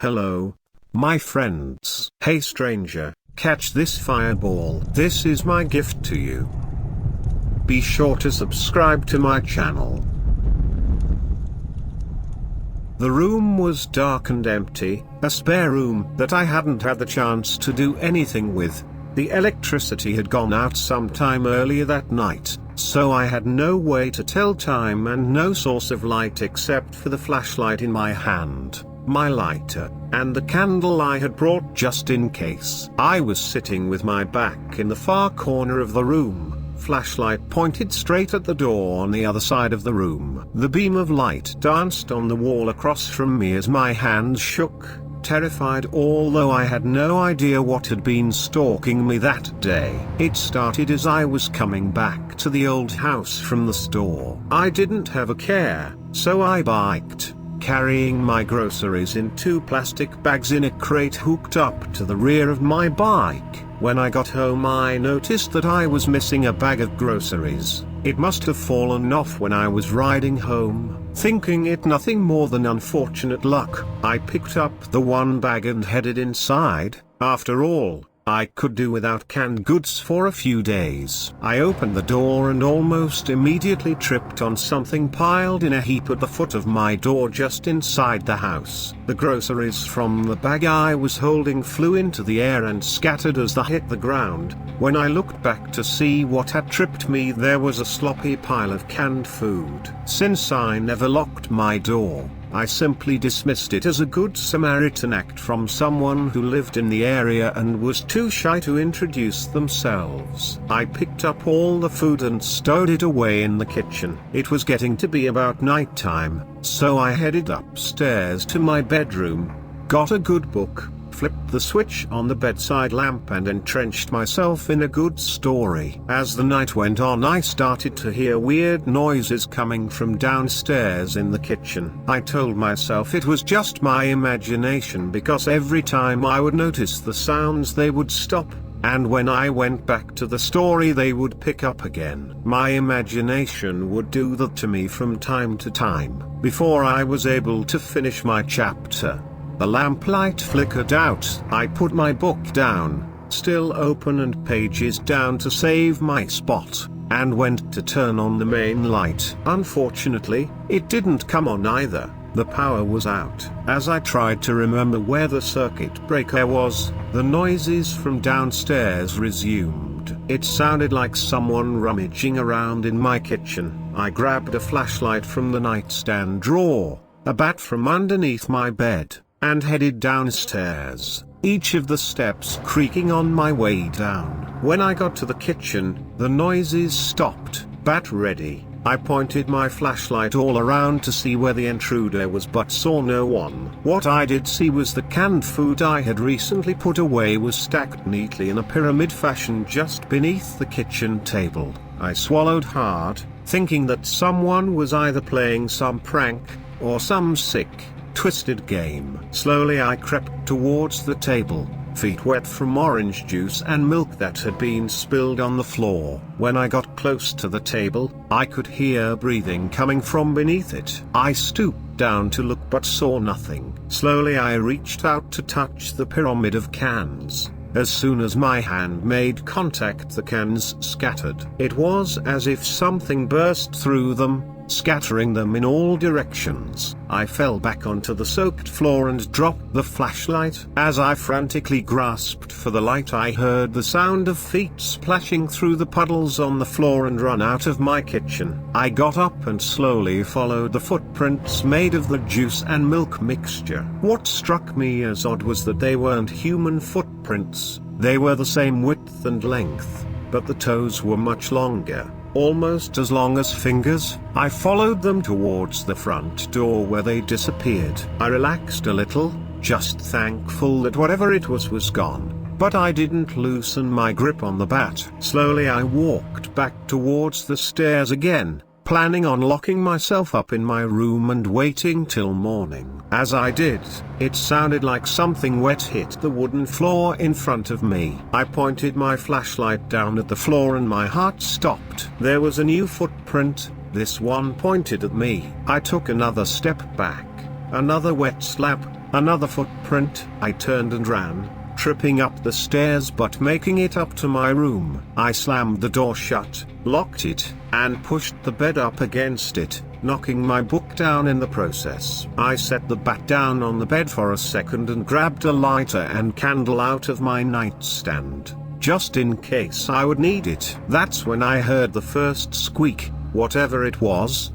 Hello, my friends. Hey stranger, catch this fireball. This is my gift to you. Be sure to subscribe to my channel. The room was dark and empty, a spare room that I hadn't had the chance to do anything with. The electricity had gone out sometime earlier that night, so I had no way to tell time and no source of light except for the flashlight in my hand, my lighter, and the candle I had brought just in case. I was sitting with my back in the far corner of the room, flashlight pointed straight at the door on the other side of the room. The beam of light danced on the wall across from me as my hands shook, terrified although I had no idea what had been stalking me that day. It started as I was coming back to the old house from the store. I didn't have a care, so I biked, carrying my groceries in 2 plastic bags in a crate hooked up to the rear of my bike. When I got home I noticed that I was missing a bag of groceries. It must have fallen off when I was riding home. Thinking it nothing more than unfortunate luck, I picked up the one bag and headed inside. After all, I could do without canned goods for a few days. I opened the door and almost immediately tripped on something piled in a heap at the foot of my door just inside the house. The groceries from the bag I was holding flew into the air and scattered as they hit the ground. When I looked back to see what had tripped me, there was a sloppy pile of canned food. Since I never locked my door, I simply dismissed it as a Good Samaritan act from someone who lived in the area and was too shy to introduce themselves. I picked up all the food and stowed it away in the kitchen. It was getting to be about nighttime, so I headed upstairs to my bedroom, got a good book, flipped the switch on the bedside lamp and entrenched myself in a good story. As the night went on I started to hear weird noises coming from downstairs in the kitchen. I told myself it was just my imagination because every time I would notice the sounds they would stop, and when I went back to the story they would pick up again. My imagination would do that to me from time to time. Before I was able to finish my chapter, the lamplight flickered out. I put my book down, still open and pages down to save my spot, and went to turn on the main light. Unfortunately, it didn't come on either. The power was out. As I tried to remember where the circuit breaker was, the noises from downstairs resumed. It sounded like someone rummaging around in my kitchen. I grabbed a flashlight from the nightstand drawer, a bat from underneath my bed, and headed downstairs, each of the steps creaking on my way down. When I got to the kitchen, the noises stopped. Bat ready, I pointed my flashlight all around to see where the intruder was but saw no one. What I did see was the canned food I had recently put away was stacked neatly in a pyramid fashion just beneath the kitchen table. I swallowed hard, thinking that someone was either playing some prank, or some sick, twisted game. Slowly I crept towards the table, feet wet from orange juice and milk that had been spilled on the floor. When I got close to the table, I could hear breathing coming from beneath it. I stooped down to look but saw nothing. Slowly I reached out to touch the pyramid of cans. As soon as my hand made contact, the cans scattered. It was as if something burst through them, scattering them in all directions. I fell back onto the soaked floor and dropped the flashlight. As I frantically grasped for the light, I heard the sound of feet splashing through the puddles on the floor and run out of my kitchen. I got up and slowly followed the footprints made of the juice and milk mixture. What struck me as odd was that they weren't human footprints. They were the same width and length, but the toes were much longer, almost as long as fingers. I followed them towards the front door where they disappeared. I relaxed a little, just thankful that whatever it was gone, but I didn't loosen my grip on the bat. Slowly I walked back towards the stairs again, planning on locking myself up in my room and waiting till morning. As I did, it sounded like something wet hit the wooden floor in front of me. I pointed my flashlight down at the floor and my heart stopped. There was a new footprint, this one pointed at me. I took another step back, another wet slab, Another footprint. I turned and ran, tripping up the stairs but making it up to my room. I slammed the door shut, locked it, and pushed the bed up against it, knocking my book down in the process. I set the bat down on the bed for a second and grabbed a lighter and candle out of my nightstand, just in case I would need it. That's when I heard the first squeak. Whatever it was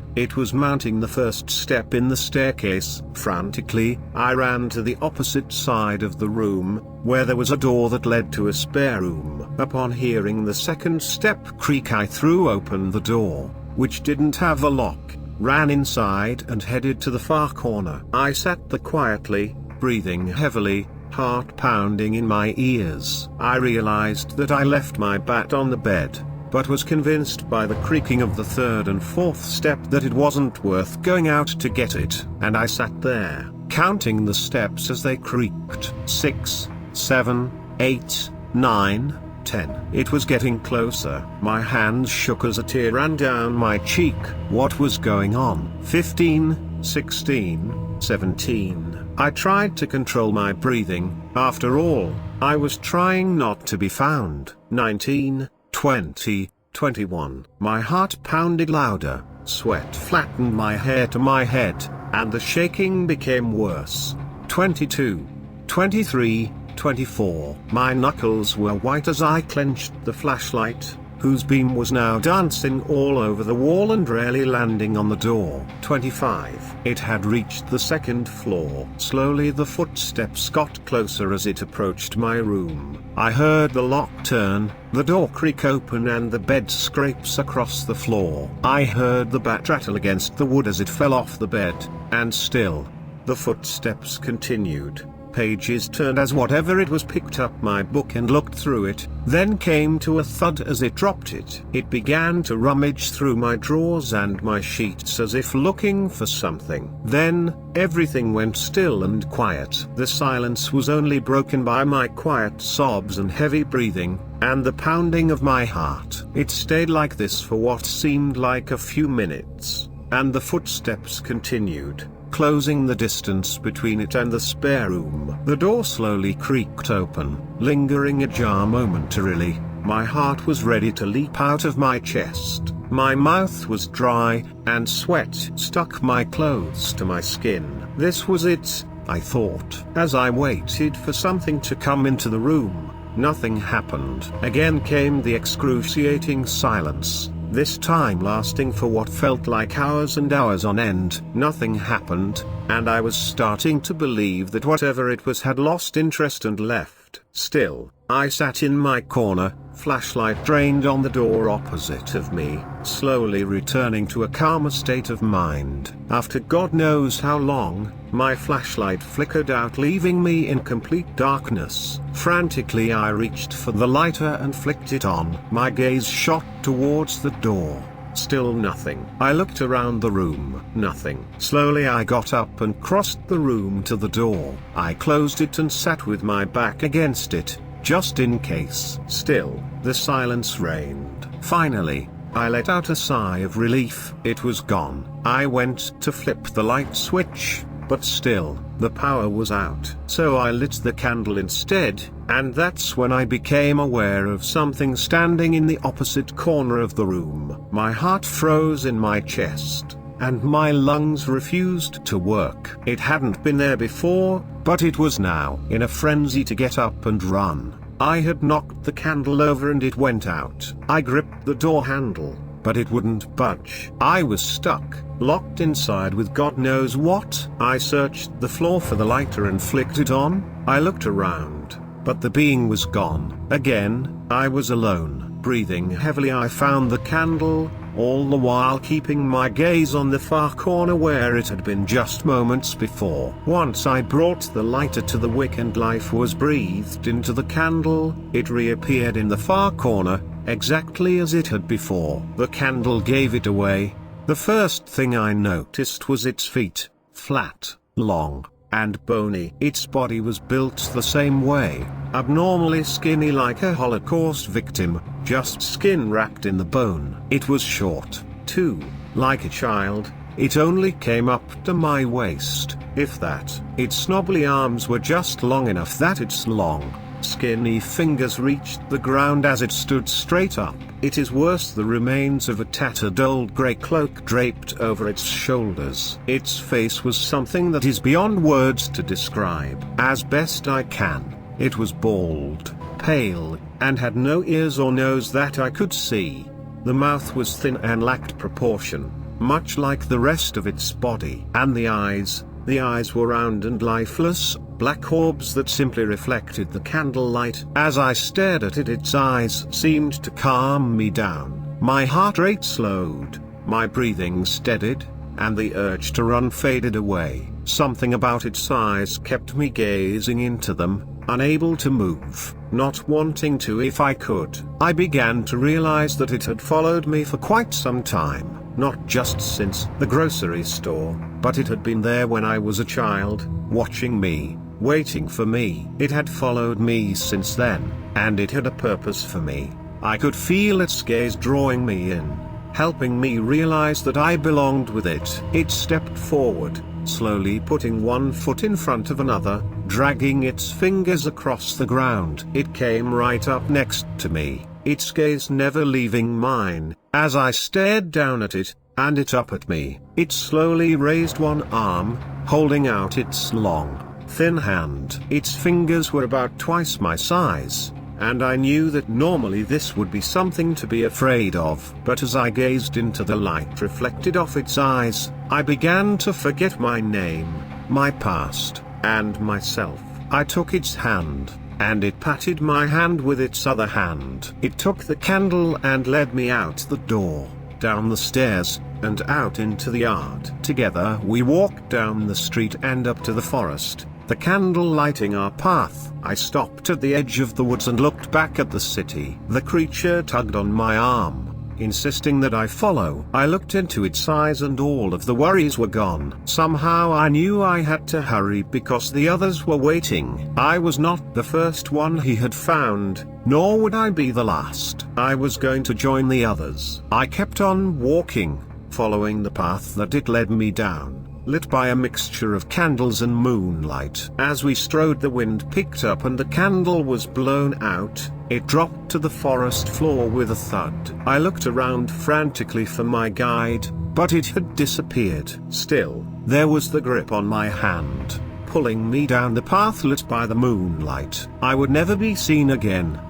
mounting the first step in the staircase. Frantically, I ran to the opposite side of the room, where there was a door that led to a spare room. Upon hearing the second step creak, I threw open the door, which didn't have a lock, ran inside and headed to the far corner. I sat there quietly, breathing heavily, heart pounding in my ears. I realized that I left my bat on the bed, but was convinced by the creaking of the third and fourth step that it wasn't worth going out to get it, and I sat there, counting the steps as they creaked. 6, 7, 8, 9, 10. It was getting closer. My hands shook as a tear ran down my cheek. What was going on? 15, 16, 17. I tried to control my breathing. After all, I was trying not to be found. 19, 20, 21. My heart pounded louder, sweat flattened my hair to my head, and the shaking became worse. 22, 23, 24. My knuckles were white as I clenched the flashlight, whose beam was now dancing all over the wall and rarely landing on the door. 25. It had reached the second floor. Slowly the footsteps got closer as it approached my room. I heard the lock turn, the door creak open and the bed scrapes across the floor. I heard the bat rattle against the wood as it fell off the bed, and still, the footsteps continued. Pages turned as whatever it was picked up my book and looked through it, then came to a thud as it dropped it. It began to rummage through my drawers and my sheets as if looking for something. Then, everything went still and quiet. The silence was only broken by my quiet sobs and heavy breathing, and the pounding of my heart. It stayed like this for what seemed like a few minutes, and the footsteps continued, closing the distance between it and the spare room. The door slowly creaked open, lingering ajar momentarily. My heart was ready to leap out of my chest. My mouth was dry, and sweat stuck my clothes to my skin. This was it, I thought. As I waited for something to come into the room, nothing happened. Again came the excruciating silence, this time lasting for what felt like hours and hours on end. Nothing happened, and I was starting to believe that whatever it was had lost interest and left. Still, I sat in my corner, flashlight drained on the door opposite of me, slowly returning to a calmer state of mind. After God knows how long, my flashlight flickered out, leaving me in complete darkness. Frantically I reached for the lighter and flicked it on. My gaze shot towards the door. Still nothing. I looked around the room. Nothing. Slowly I got up and crossed the room to the door. I closed it and sat with my back against it, just in case. Still, the silence reigned. Finally, I let out a sigh of relief. It was gone. I went to flip the light switch, but still, the power was out. So I lit the candle instead, and that's when I became aware of something standing in the opposite corner of the room. My heart froze in my chest, and my lungs refused to work. It hadn't been there before, but it was now. In a frenzy to get up and run, I had knocked the candle over and it went out. I gripped the door handle, but it wouldn't budge. I was stuck, locked inside with God knows what. I searched the floor for the lighter and flicked it on. I looked around, but the being was gone. Again, I was alone. Breathing heavily, I found the candle, all the while keeping my gaze on the far corner where it had been just moments before. Once I brought the lighter to the wick and life was breathed into the candle, it reappeared in the far corner, exactly as it had before. The candle gave it away. The first thing I noticed was its feet, flat, long, and bony. Its body was built the same way, abnormally skinny like a Holocaust victim, just skin wrapped in the bone. It was short, too, like a child. It only came up to my waist, if that. Its knobbly arms were just long enough that its long, skinny fingers reached the ground as it stood straight up. It is worse, the remains of a tattered old grey cloak draped over its shoulders. Its face was something that is beyond words to describe. As best I can, it was bald, pale, and had no ears or nose that I could see. The mouth was thin and lacked proportion, much like the rest of its body. And the eyes were round and lifeless, black orbs that simply reflected the candlelight. As I stared at it, its eyes seemed to calm me down. My heart rate slowed, my breathing steadied, and the urge to run faded away. Something about its eyes kept me gazing into them, unable to move, not wanting to if I could. I began to realize that it had followed me for quite some time, not just since the grocery store, but it had been there when I was a child, watching me, waiting for me. It had followed me since then, and it had a purpose for me. I could feel its gaze drawing me in, helping me realize that I belonged with it. It stepped forward, slowly putting one foot in front of another, dragging its fingers across the ground. It came right up next to me, its gaze never leaving mine. As I stared down at it, and it up at me, it slowly raised one arm, holding out its long, thin hand. Its fingers were about twice my size, and I knew that normally this would be something to be afraid of. But as I gazed into the light reflected off its eyes, I began to forget my name, my past, and myself. I took its hand, and it patted my hand with its other hand. It took the candle and led me out the door, down the stairs, and out into the yard. Together we walked down the street and up to the forest, the candle lighting our path. I stopped at the edge of the woods and looked back at the city. The creature tugged on my arm, insisting that I follow. I looked into its eyes and all of the worries were gone. Somehow I knew I had to hurry because the others were waiting. I was not the first one he had found, nor would I be the last. I was going to join the others. I kept on walking, following the path that it led me down, lit by a mixture of candles and moonlight. As we strode, the wind picked up and the candle was blown out. It dropped to the forest floor with a thud. I looked around frantically for my guide, but it had disappeared. Still, there was the grip on my hand, pulling me down the path lit by the moonlight. I would never be seen again.